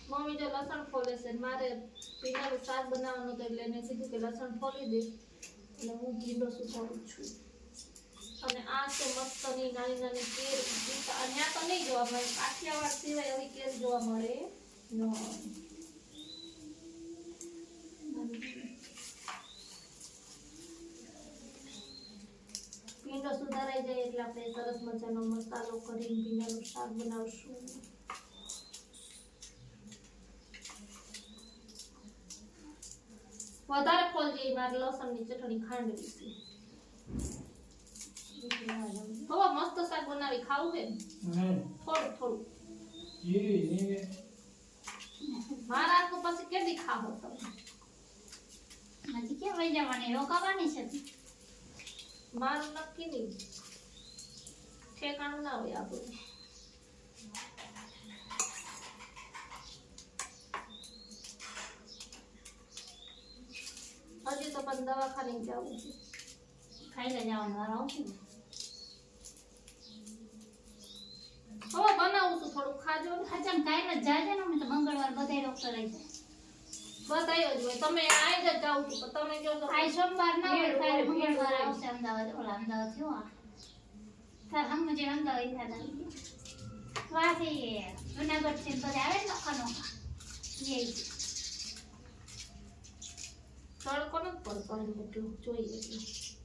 mummy જો લસણ ફોલે છે મારે પીણાનું શાક બનાવવાનું હતું એટલે એને કીધું કે લસણ ફોલી દે એટલે હું ભીંડો સુધારું છું અને આ છે મસ્તની નાની નાની કેર અને આ તો નહીં જોવા મળે કાઠિયાવાડ સિવાય આવી કેર જોવા મળે ન ભીંડો સુધારાઈ જાય એટલે આપણે સરસ મજાનો મસાલો કરીને ભીંડાનું શાક બનાવશું વધારે ફોલ જઈ મારે લસણની ચટણી ખાંડવી છે હવે મસ્ત શાક બનાવી ખાવું છે થોડું થોડું મારા તો પછી કેદી ખાવો તમે હજી કેમ વઈ જવાની રોકાવાની છે મારું નક્કી નહીં ઠેકાણું ના હોય આપણું હજી તો પણ દવાખાને જવું છે ખાઈ લે જવાનું વાર આવશે ને હવે બનાવું છું થોડું ખાજો ખાચામ કાંઈ ન જાજે ને અમે તો મંગળવાર બધાય ડોક્ટર આવી જાય બધાયો જ હોય તમે આઈ જ જાવ છો પણ તમે કહો છો આજ સોમવાર ના હોય કાલે મંગળવાર આવશે અમદાવાદ ઓલા અમદાવાદ થયો આ તાર હમ જે અમદાવાદ થયા હતા વાસે જુનાગઢ થી બધા આવે ને નોખા નોખા એ તડકો ન પડતો એટલું જોઈએ એટલું